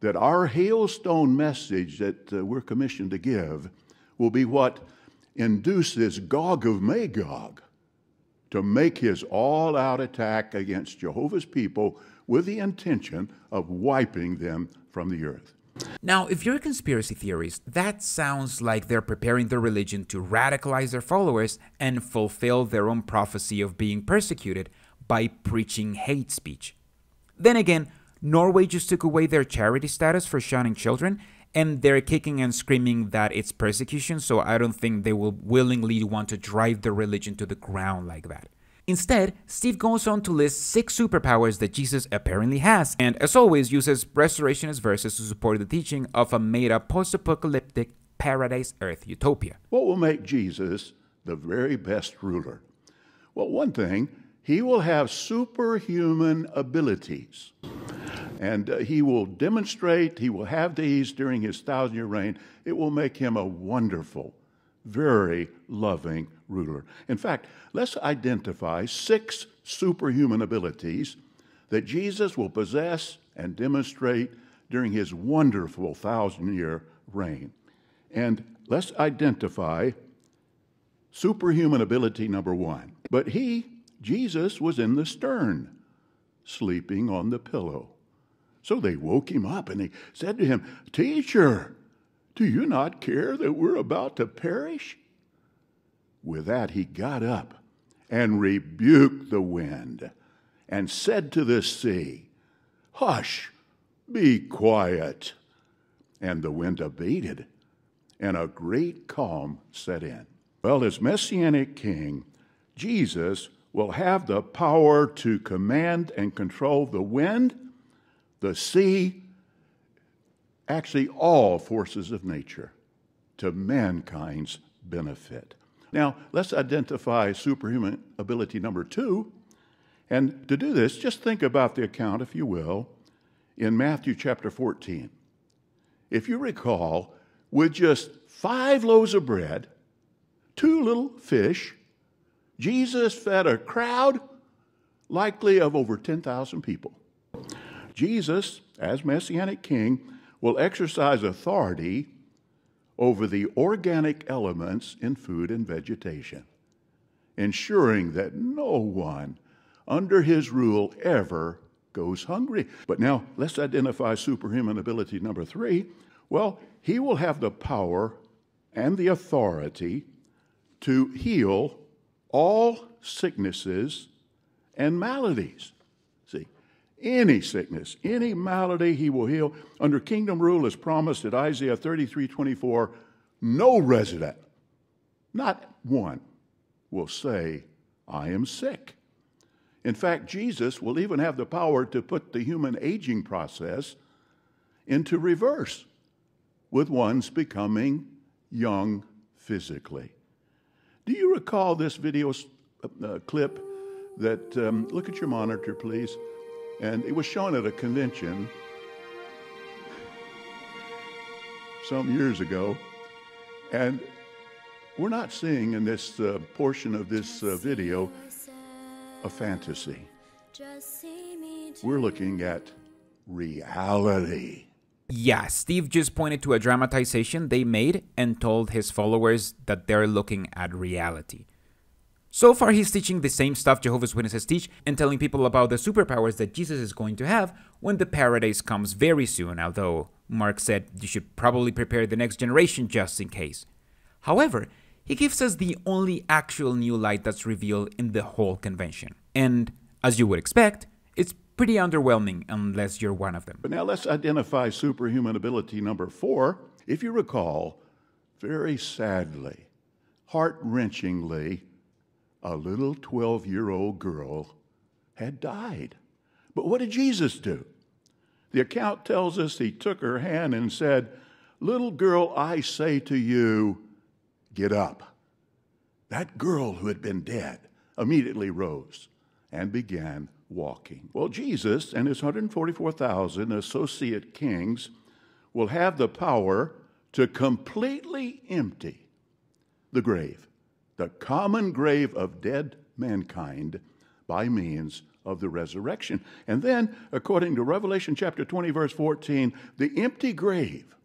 S10: that our hailstone message that we're commissioned to give will be what induces Gog of Magog to make his all-out attack against Jehovah's people with the intention of wiping them from the earth.
S1: Now, if you're a conspiracy theorist, that sounds like they're preparing their religion to radicalize their followers and fulfill their own prophecy of being persecuted by preaching hate speech. Then again, Norway just took away their charity status for shunning children, and they're kicking and screaming that it's persecution, so I don't think they will willingly want to drive their religion to the ground like that. Instead, Steve goes on to list 6 superpowers that Jesus apparently has, and as always uses restorationist verses to support the teaching of a made-up post-apocalyptic paradise earth utopia.
S10: What will make Jesus the very best ruler? Well, one thing, he will have superhuman abilities. And he will demonstrate, he will have these during his 1,000-year reign. It will make him a wonderful, very loving ruler. In fact, let's identify 6 superhuman abilities that Jesus will possess and demonstrate during his wonderful 1,000-year reign. And let's identify
S4: Superhuman ability number 1. But Jesus, was in the stern, sleeping on the pillow. So they woke him up, and they said to him, "Teacher, do you not care that we're about to perish?" With that, he got up and rebuked the wind and said to the sea, "Hush, be quiet." And the wind abated, and a great calm set in. Well, as Messianic King, Jesus will have the power to command and control the wind, the sea, actually all forces of nature, to mankind's benefit. Now, let's identify superhuman ability number 2. And to do this, just think about the account, if you will, in Matthew chapter 14. If you recall, with just 5 loaves of bread, 2 little fish, Jesus fed a crowd likely of over 10,000 people. Jesus, as Messianic King, will exercise authority over the organic elements in food and vegetation, ensuring that no one under his rule ever goes hungry. But now let's identify superhuman ability number 3. Well, he will have the power and the authority to heal all sicknesses and maladies. See, any sickness, any malady he will heal. Under kingdom rule as promised at Isaiah 33:24, no resident, not one, will say, "I am sick." In fact, Jesus will even have the power to put the human aging process into reverse, with one's becoming young physically. Do you recall this video clip that, look at your monitor, please, and it was shown at a convention some years ago, and we're not seeing in this portion of this video a fantasy. We're looking at reality.
S1: Yeah, Steve just pointed to a dramatization they made and told his followers that they're looking at reality. So far, he's teaching the same stuff Jehovah's Witnesses teach and telling people about the superpowers that Jesus is going to have when the paradise comes very soon, although Mark said you should probably prepare the next generation just in case. However, he gives us the only actual new light that's revealed in the whole convention. And, as you would expect, it's pretty underwhelming unless you're one of them.
S4: But now let's identify superhuman ability number 4. If you recall, very sadly, heart-wrenchingly, a little 12-year-old girl had died. But what did Jesus do? The account tells us he took her hand and said, "Little girl, I say to you, get up." That girl who had been dead immediately rose and began walking. Well, Jesus and his 144,000 associate kings will have the power to completely empty the grave, the common grave of dead mankind, by means of the resurrection. And then, according to Revelation chapter 20, verse 14, the empty grave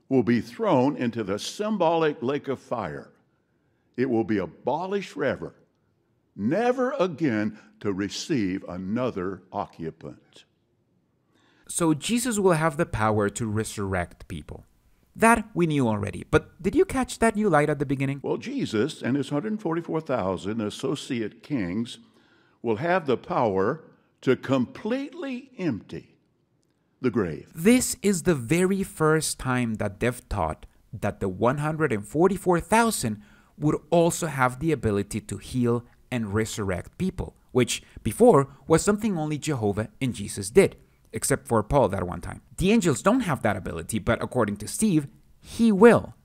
S4: will be thrown into the symbolic lake of fire. It will be abolished forever, never again to receive another occupant.
S1: So Jesus will have the power to resurrect people. That we knew already, but did you catch that new light at the beginning?
S4: Well, Jesus and his 144,000 associate kings will have the power to completely empty the grave.
S1: This is the very first time that they've taught that the 144,000 would also have the ability to heal and resurrect people, which before was something only Jehovah and Jesus did, except for Paul that one time. The angels don't have that ability, but according to Steve, he will.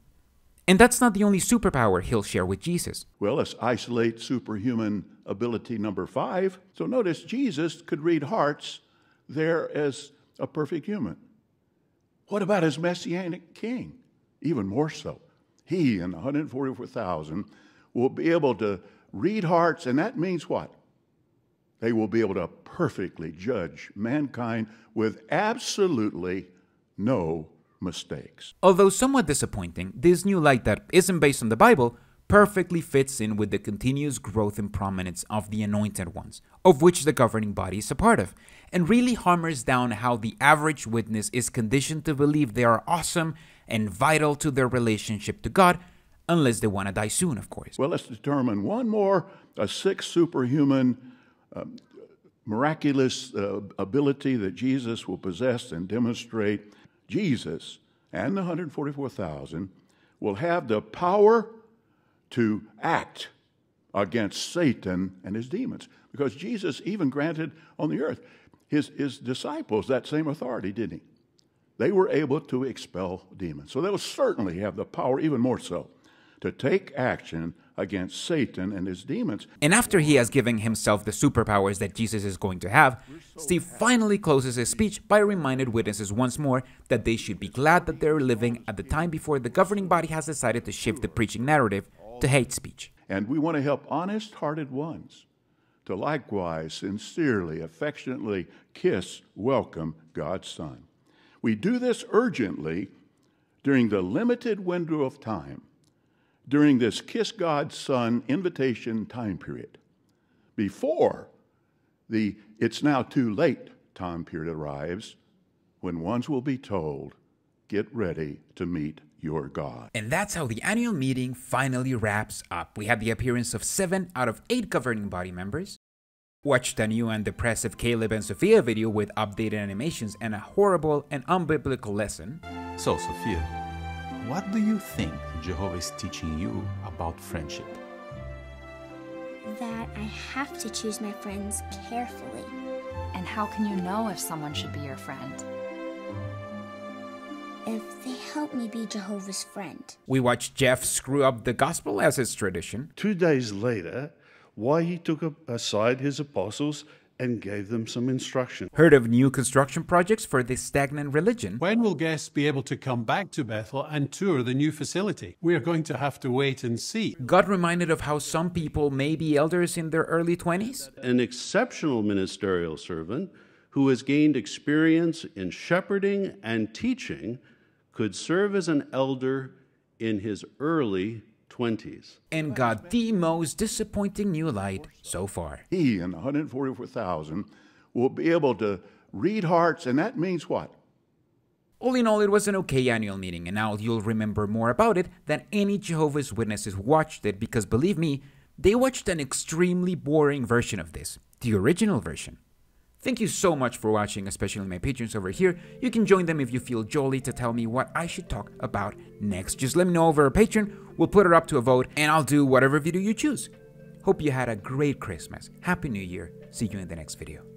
S1: And that's not the only superpower he'll share with Jesus.
S4: Well, let's isolate superhuman ability number 5. So notice Jesus could read hearts there as a perfect human. What about his messianic king? Even more so. He and 144,000 will be able to read hearts, and that means what? They will be able to perfectly judge mankind with absolutely no mistakes.
S1: Although somewhat disappointing, this new light that isn't based on the Bible perfectly fits in with the continuous growth and prominence of the anointed ones, of which the governing body is a part of, and really hammers down how the average witness is conditioned to believe they are awesome and vital to their relationship to God, unless they want to die soon, of course.
S4: Well, let's determine one more, a sixth superhuman, miraculous ability that Jesus will possess and demonstrate. Jesus and the 144,000 will have the power to act against Satan and his demons. Because Jesus even granted on the earth his disciples that same authority, didn't he? They were able to expel demons. So they will certainly have the power, even more so, to take action against Satan and his demons.
S1: And after he has given himself the superpowers that Jesus is going to have, Steve finally closes his speech by reminding witnesses once more that they should be glad that they're living at the time before the governing body has decided to shift the preaching narrative to hate speech.
S4: And we want to help honest-hearted ones to likewise, sincerely, affectionately welcome God's Son. We do this urgently during the limited window of time, during this Kiss God's Son invitation time period, before the it's now too late time period arrives, when ones will be told, get ready to meet your God.
S1: And that's how the annual meeting finally wraps up. We had the appearance of 7 out of 8 governing body members, watched a new and depressive Caleb and Sophia video with updated animations and a horrible and unbiblical lesson.
S5: So, Sophia, what do you think Jehovah is teaching you about friendship?
S6: That I have to choose my friends carefully.
S7: And how can you know if someone should be your friend?
S6: If they help me be Jehovah's friend.
S1: We watched Jeff screw up the gospel as his tradition.
S10: 2 days later, why he took aside his apostles and gave them some instruction.
S1: Heard of new construction projects for this stagnant religion?
S25: When will guests be able to come back to Bethel and tour the new facility? We are going to have to wait and see.
S1: Got reminded of how some people may be elders in their early 20s?
S10: An exceptional ministerial servant who has gained experience in shepherding and teaching could serve as an elder in his early 20s.
S1: And got the most disappointing new light so far.
S4: He and the 144,000 will be able to read hearts, and that means what?
S1: All in all, it was an okay annual meeting, and now you'll remember more about it than any Jehovah's Witnesses watched it, because believe me, they watched an extremely boring version of this, the original version. Thank you so much for watching, especially my patrons over here. You can join them if you feel jolly to tell me what I should talk about next. Just let me know over a Patreon, we'll put it up to a vote, and I'll do whatever video you choose. Hope you had a great Christmas. Happy New Year. See you in the next video.